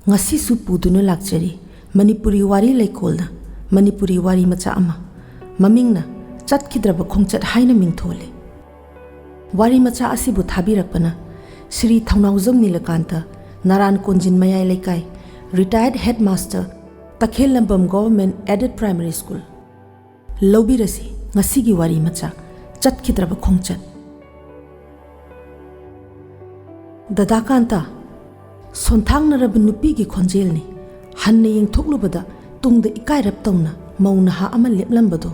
ngasisu puduna lakjari Manipuri wari laikolna Manipuri wari macha ama mamingna chatkidraba khongchat haina mingthole wari macha asibu thabirakpana Shri Thaunaujam Nilakanta Naran Konjin Mayai Laikai retired headmaster Takhel Lambam Government Aided Primary School Lobirasi ngasigi wari macha chatkidraba khongchat Dadakanta Sontangnaraba nupigi khonjelni hanne yengthoklubada tungda ikairap tawna mauna ha ama leplambado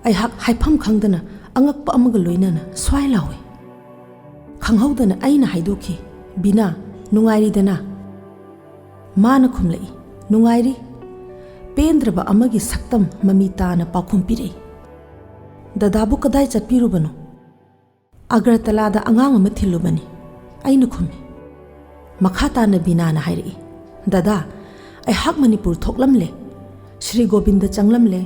aihak haifam khangdana angakpa amaga loinana swai lawe khanghaudana aina haidokhi bina nungairi dana mana khumlai nungairi pendraba amagi saktam mamita na pakumpire dadabu kadai chatpirubano Agartala da angang ama thilubani aina khumi makhata na bina na hairi dada aihak Manipur thoklamle Shri Govinda changlamle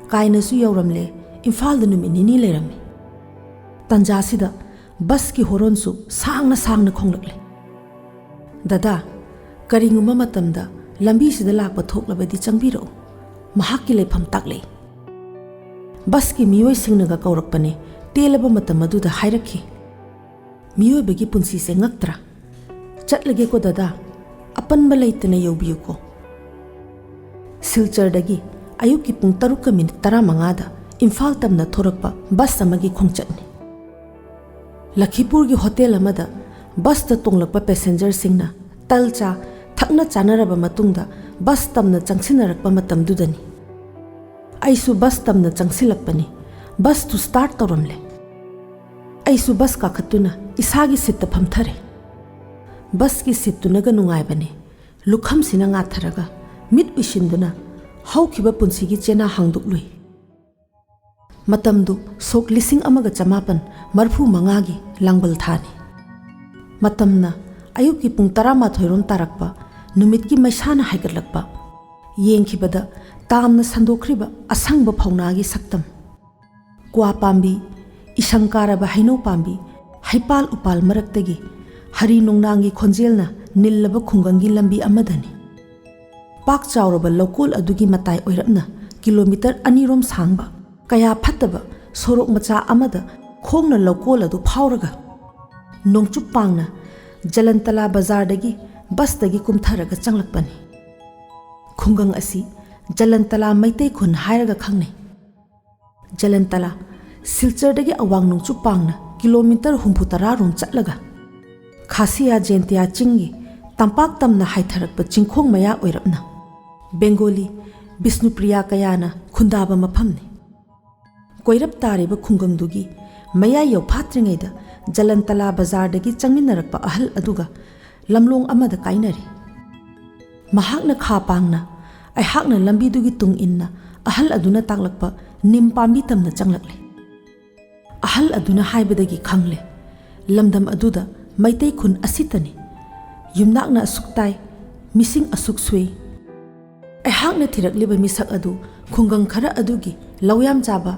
kaina su yauramle Imphal da numit nini leirami tanjasida bus ki horon su sangna khonglakle dada karinguma matamda lambi sida lakpa thoklabadi changbiro mahakki lepham takle bus ki miyoi singnaga kaurakpane telaba matam aduda hairakhi miyoi bagi punsi se ngaktra chatlage ko dada apanba leitana yobiyu ko Silchar dagi ayuki pung 7:35 da Imphal tamna thorakpa bus amagi khongchatni Lakhipur gi hotel amada bus ta tonglakpa passenger singna talcha thakna chanaraba matungda bus tamna changsinnarakpa matamdudani aisu bus tamna changsilakpani bus to start toramle aisu bus ka khatuna isagi sitta phamthare bus ki situnaga nungaibane lukham sina nga tharaga mit ushinduna haukiba punsigi chena hangduklui matamdu sok lising amaga chamapan marfu mangagi langbal thani matamna ayuki pung 12 rom tarakpa numit ki maisana haigatlakpa yengkhibada tamna sandokhriba asangba phaunagi saktam kwa pambi isangkaraba haino pambi haipal upal maraktagi hari nongnangi khonjelna nillaba khungangi lambi amadani Pak chauraba lokol adugi matai oirapna kilometer 2 rom sangba kaya phattaba sorok macha amada khongna lokol adu phauraga nongchup pangna Jalantala bazar dagi bus dagi kumtharaga changlakpani khungang asi Jalantala maitei khun hairaga khangne Jalantala Silchar dagi awang nongchup pangna kilometer 30 rom chatlaga Khasiya Jentia chingi tampak tamna haitharakpa chingkhong maya oirapna Bengali Bisnupriya kayana khundaba maphamni koirap tariba khungangdugi maya yo phatringaida Jalantala bazar dagi changminarakpa ahal aduga lamlong amada kainari mahakna kha pangna aihakna lambi dugi tung inna ahal aduna taklakpa nim pambi tamna changlakle ahal aduna haibadagi khangle lamdam aduda maitei khun asitani yumnakna asuktai mising asuk sui aihakna thirakliba misak adu khungang khara adugi lawyam chaba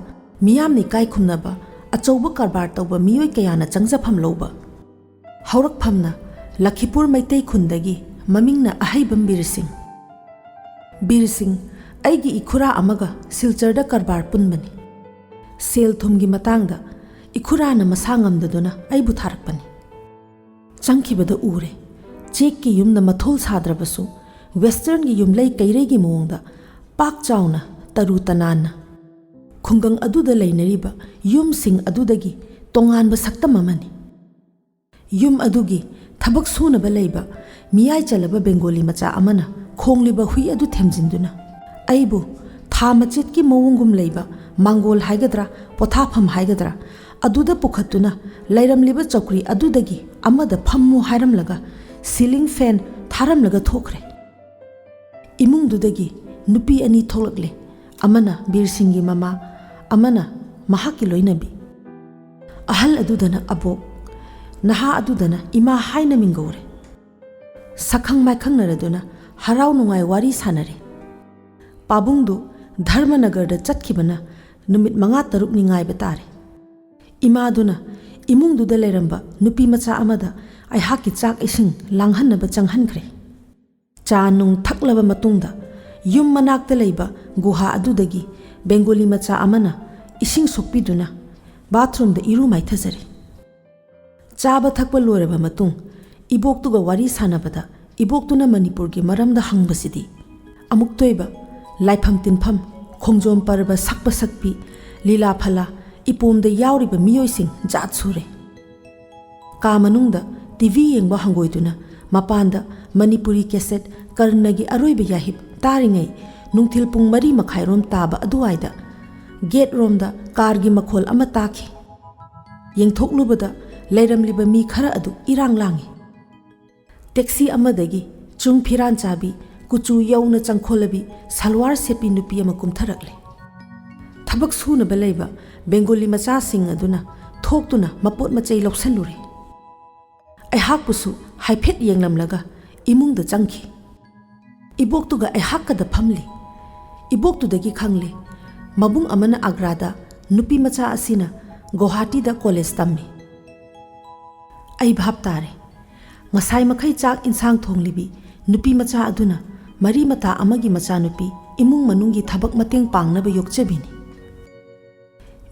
miyamni kai khumnaba achouba karbar tawba miyoi kayana changjafam loba haurakphamna Lakhipur maitei khundagi mamingna ahaibam birsing aigi ikhura amaga Silcharda karbar punbani sel thumgi matangda ikhura na masangamdaduna aibu tharakpani changkhibada ure chek ki yumna mathol sadrabasu western gi yumlei kairegi mongda pak chauna taru tanana khungang aduda leinariba yum sing adudagi tonganba saktam amani yum adugi thabak sunaba leiba miyai chalaba Bengali macha amana khongliba hui adu themjinduna aibu thamachit ki mawungum leiba mangol haigadra pothafam haigadra aduda pukhatuna lairamliba chokri adudagi amada phammu hairamlaga ceiling fan tharamlaga thokre imung dudagi nupi ani tholakle amana birsingi mama amana mahaki loinabi ahal adudana abok naha adudana ima haina mingore sakhang maikhang naraduna harau nungai wari sanare pabungdu Dharmanagar da chatkibana numit 5-6 ni ngai batare ima aduna imung du da leramba nupi macha amada ai haki chak ising langhanna ba changhankhre चा नुंग थक्लबा मतुंगदा yum मनाक्ता लेबा गुहा अदुदगी Bengali मचा अमना इसिंग सोकपिदुना bathroom दा इरु माइथजरे चाबा थक्पा लोरबा मतुंग इबोक्तुगा वारी सानबदा इबोक्तुना मणिपुरगी मरमदा हंगबसिदी अमुक तोइबा लाइफम तिनफम खोंजोम परबा सकपा सकपी लीला फला इपोमदा यावरिबा मियोइसिंग जात सुरे का मनुंगदा टीवी येंगबा हंगोइदुना मपानदा मणिपुरी कैसेट कर्नगी अरोइबा याहिब तारिङै नुंथिल पुंग मरी मखाइरोम ताबा अदुवाइदा गेट रोमदा कारगी मखोल अमा ताखि येंथोकलुबदा लेरमलिबा मी खरा अदु इरांग लांगी टैक्सी अमदगी चुंग फिरान चाबी कुचु यौना चंखोलबी सलवार सेपी नुपी अमा कुमथरकले थबक सुनबा लेबा बेंगोली मचासिंग अदुना थोक्तुना मपोट मचै लौसलुरे ऐहाकपुसु हाइफेट येंगलमलगा इमुंगदा चंखि इबोक्तुगा ऐहाकदा फमली इबोक्तुदगी खंगले मबुंग अमना आग्रादा नुपी मचा असिना गुवाहाटीदा कॉलेज तम्मी आई भाब तारे ngасai makhai chak insang thonglibi nupi macha aduna mari mata amagi macha nupi imung manungi thabak mateng pangnaba yokchabini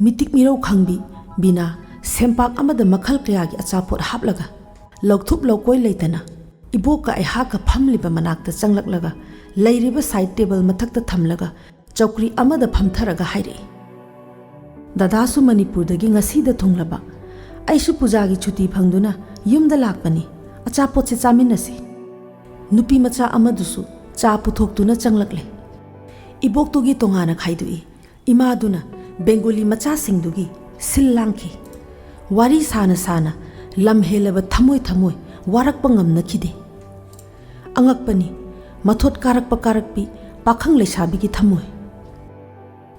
mitik mirau khangbi bina sempak amada makhal kayagi achapot haplaga logthup lokoi leitana iboka ai haka phamliba manakta changlaklaga leiriba side table mathakta thamlaga chokri amada phamtharaga haire dadasu manipur dagi ngasi da thonglaba aisu pujagi chuti phangduna yumda lakpani अचापोत से चामिनसी नुपी मचा अमदुसु चा पुथोक्तुना चंगलकले इबोक्तुगी तोंगाना खाइदुई इमादुना Bengali मचा सिंगदुगी सिल्लांखी वारी साना साना लमहेलब थमोय थमोय वारकप ngamनखिदे अंगकपनी मथोट कारकपी पाखंग लेसाबिगी थमोय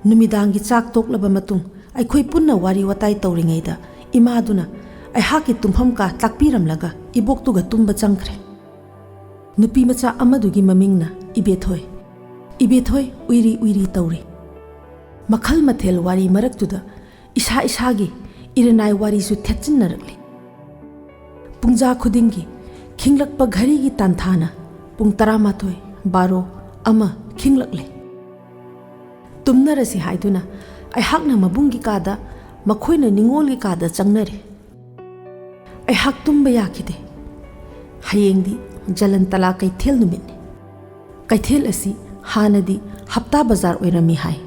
नुमिदांगी चाक तोकलब मतुंग अखोय पुन्ना वारी वताई तौरिङैदा इमादुना ऐहाकी तुम्फम का ताकपीरमलगा इबोक्तुगा तुम्बा चंखरे नुपी मचा अमदुगी ममिंगना इबेथोय उइरी उइरी तौरे मखल मथेल वारी मरक्तुदा इसा इसागी इरनाय वारीसु थेचिन्नरकले पुंजा खुदिंगी खिंगलकपा घरीगी तांथाना पुंग 11 12 अमा खिंगलकले तुमनरसी हाइदुना ऐहाकना मबुंगी कादा मखोयना निंगोलगी कादा चंगनरे ऐहाक तुम्बा याखिदे हयेंदी जलन तला कैथेल नुमितने कैथेल असी हानदी हप्ता बाजार ओइरमी हाय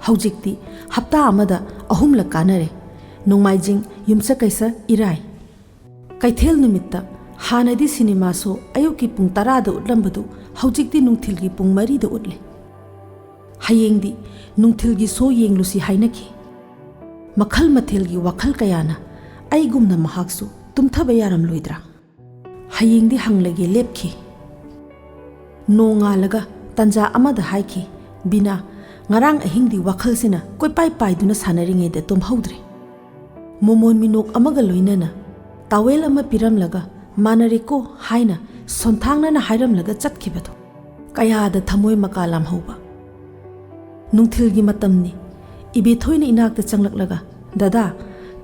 हौजिक्ति हप्ता अमदा अहुमलक कानरे नोंमाइजिंग युमसा कैसा इराय कैथेल नुमित्ता हानदी सिनेमा शो अयुकी पुंग 10 दा उटलंबदु हौजिक्ति नुंगथिलगी पुंग 4 दा उटले हयेंदी नुंगथिलगी शो येंगलुसी हाइनकी मखल मथेलगी वखल कयाना अगुमना महाकसु तुम्थब यारम लोइद्रा हयेंदी हंगलगे लेपखी नोंगालगा तंजा अमदा हाइखी बिना ngarang ahingdi wakhalsina koipai paiduna sanariŋeida tumhaudrae momon minok amaga loinana tawel ama piramlaga manareko haina sonthangnana hairamlaga chatkibado kayada thamoi makalam hauba nungthilgi matamni ibethoina inakta changlaklaga dada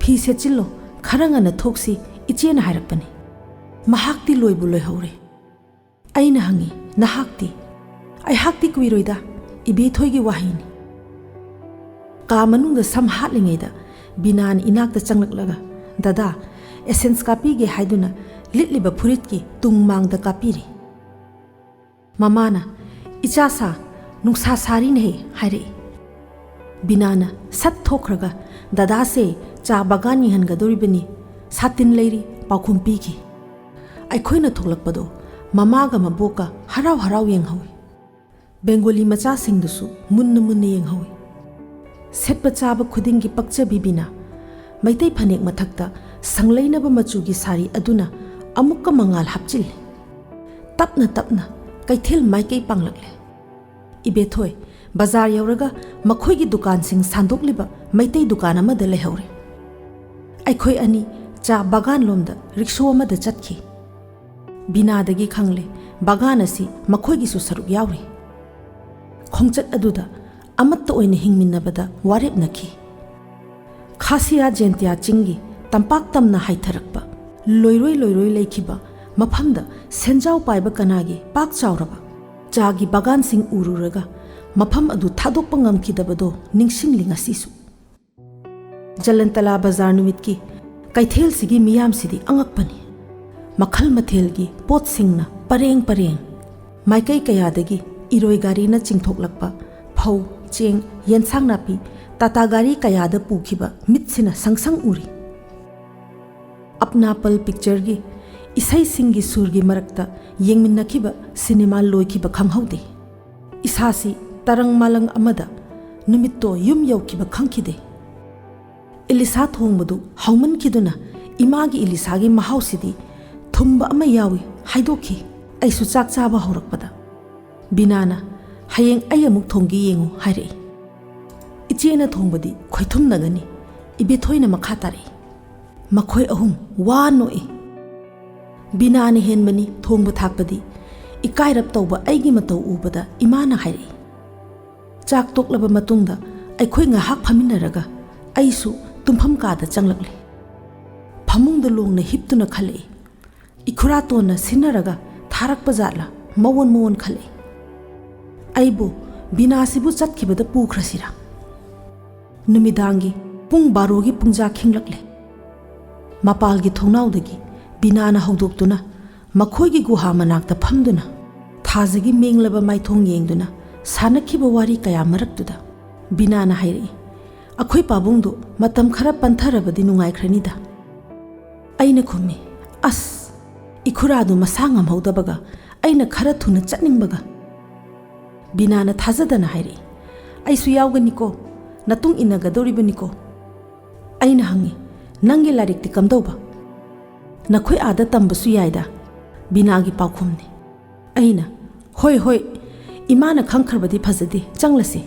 phi sechillo kharangana thoksi ichena hairakpani mahakti loibu loihore aina hangi nahakti ai hakti kuiroida इबेथोयगी वाहिनी का मनुंग सम हाटलिङैदा बिनान इनाक्ता चंगलकलगा दादा essence कापीगे हाइदुना लिटलिबा फुरितकी तुंग मांगदा कापीरी ममाना इचासा नुंसा सारी नहीं हाइरे बिनाना सत थोखरगा दादा से चा बगान यहनगदोरिबनी सातिन लेरी पाखुम पीगी अखोइना थोलकपदो ममागा मबोका हराव हराव येंगहौई बेंगोली मचा सिंगदुसु मुन्न मुन्न येंगहौई सेटपा चाबा खुदिंगी पक्चबी बिना मैतै फनेक मथक्ता संगलैनबा मचुगी सारी अदुना अमुक्का मंगाल हापचिल तपना तपना कैथेल माइकै पांगलकले इबेथोय बाजार यौरगा मखोइगी दुकान सिंग सांदोकलिबा मैतै दुकान अमदा लेहौरे अखोय अनि चा बागान लोमदा रिक्शो अमदा चटखी बिनादगी खंगले बागान असि मखोइगी सु सरुक यावरी खोंचत अदुदा अमत्त ओइने हिंगमिन्नबदा वारेप नखी खासिया जेंतिया चिंगी तंपाक तमना हाइथरकपा लोइरोय लोइरोय लेखिबा मफमदा सेंजाव पाइबा कनागी पाक चावरबा चागी बागान सिंग उरुरगा मफम अदु थादोकपा ngamkidabado ningsingli ngasisu जलंतला बाजार नुमित की कैथेल सिगी मियाम सिदी अंगकपनी मखल मथेल की पोत सिंगना परेंग परेंग माइकई कयादगी इरोई गारी न चिंगथोकलकपा फौ चेंग येंसांग नापी टाटा गारी कयाद पुखिबा मितसिना संगसंग उरी अपना पल पिक्चर की इसई सिंगी सुरगी मरकता येंगमिन्नखिबा सिनेमा लोइखिबा खंगहौदे इसासी तरंग मालंग अमदा नुमित्तो युम यौखिबा खंखिदे इलिसा थोंबदु हौमनखिदुना इमागी इलिसागी महाउसिदी थुंबा अमा यावी हाइदोखि ऐसु चाक चाबा हौरकपदा बिनाना हयेंग अय अमुक थोंगी येंगु हाइरे इचेना थोंबदी खोइथुम नगनी इबेथोइना मखा तारे मखोय अहुम वानोए बिनाने हेनबनी थोंब थाकपदी इकाइरप तौबा ऐगी मतौ उबदा इमाना हाइरे चाक तोकलबा मतुंगदा अखोय ngaहक फमिनरगा ऐसु तुम्फम कादा चंगलकले फमुंगदा लोंगना हिप्तुना खले इखुरा तोना सिनरगा थारकपा जातला मवन मवन खले आइबो बिनासिबु चटखिबदा पुख्रसिरा नुमिदांगी पुंग बारोगी पुंजा खिंगलकले मपालगी थोंनाउदगी बिनाना हौदोक्तुना मखोयगी गुहा मनाक्ता फमदुना थाजगी मेंगलबा माइथोंग येंगदुना सानखिबा वारी कया मरक्तुदा बिनाना हाइरे अखोय पाबुंगदो मतम खरा पंथरबदी नुंगाइख्रनिदा अइना खुम्मी अस इखुरादो मसा ngamहौदबगा अइना खरा थुना चटनिंगबगा बिनाना थाजदना हाइरे अइसु यावगनिको नतुंग इनगदोरिबनिको अइना हंगी नंगे लारिकति कमदौबा नखोय आदा तंबसु याइदा बिनागी पाउखुमने अइना होय होय इमाना खंखरबदी फजदे चंगलसे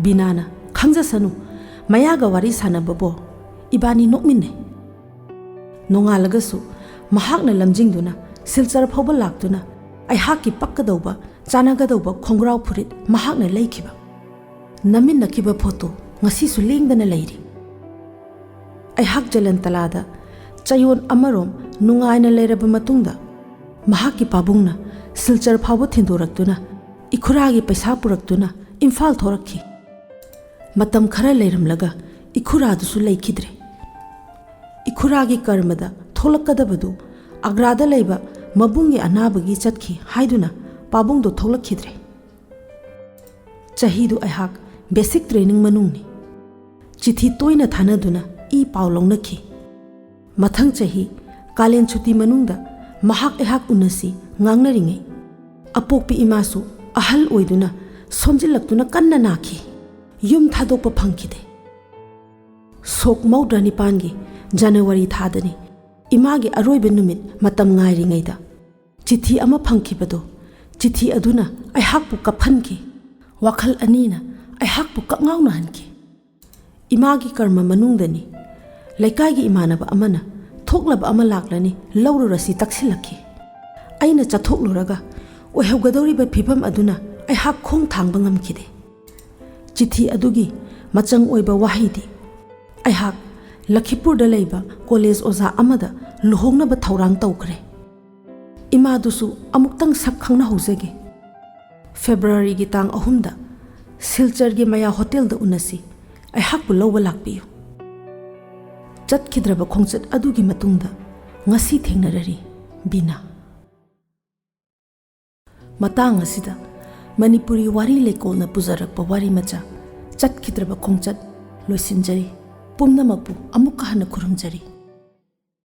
बिनाना खंजसनु मयागा वारी सानबबो इबानी नोकमिने नोंगालगसु महाकना लमजिंगदुना सिलचर फौबा लाक्तुना अहाकी पक्कदौबा चानागदौबा खोंग्राव फुरित महाकना लैखिबा नमिन्नखिबा फोटो ngasisu lengdana leiri अहाक जलंतलादा चयोन अमरोम नुंगाइना लेरबा मतुंगदा महाकी पाबुंगना सिलचर फावो थिंदोरक्तुना इखुरागी पैसा पुरक्तुना इम्फाल थोरक्खि मतम खरा लेरमलगा इखुरादुसु लैखिद्रे इखुरागी कर्मदा थोलक्कदबदु अग्रादा लेबा मबुंगी अनाबगी चटखि हाइदुना पाबुंगदो थोलक्खिद्रे चहीदु अहाक बेसिक ट्रेनिंग मनुंगनि चिथि तोइना थानदुना ई पाव लौनखि मथंग चही कालेन छुट्टी मनुंगदा महाक अहाक उनसी ngangnariŋei अपोक्पी इमासु अहल ओइदुना सोमजिलक्तुना कन्ना नाखि युम थादोकपा फंखिदे सोक मौद्रा निपानगी जनवरी थादनी इमागी अरोइबे नुमित मतम ngairiŋeida चिथि अमा फंखिबदो चिथि अदुना अहाकपु कफनखि वाखल अनीना अहाकपु कङाउना हनखि इमागी कर्म मनुंगदनी लैकागी इमानबा अमना थोकलबा अमा लाक्लनी लौरुरसी तक्सिलखि अइना चथोकलुरगा ओहौगदौरिबा फिभम अदुना अहाक खोंग थांबा ngamखिदे चिथि अदुगी मचंग ओइबा वाहिदी अहाक लखीपुरदा लेबा कॉलेज ओजा अमदा लुहोंगनबा थौरांग तौखरे इमादुसु अमुक्तंग sak khangna हौजगे फेब्रुवारी गी तांग अहुमदा सिलचर गी मया होटल दा उनसी अहाकपु लौबा लाक्पियु चटखिद्रबा खोंगचट अदुगी मतुंगदा ngasi थेंगनररी बिना मतंग असिदा मणिपुरी वारी लेकोलना पुजरकपा वारी मचा चटखिद्रबा खोंगचट लोइसिनजरी पुमनमकपु अमुक्का हना खुरुमजरी।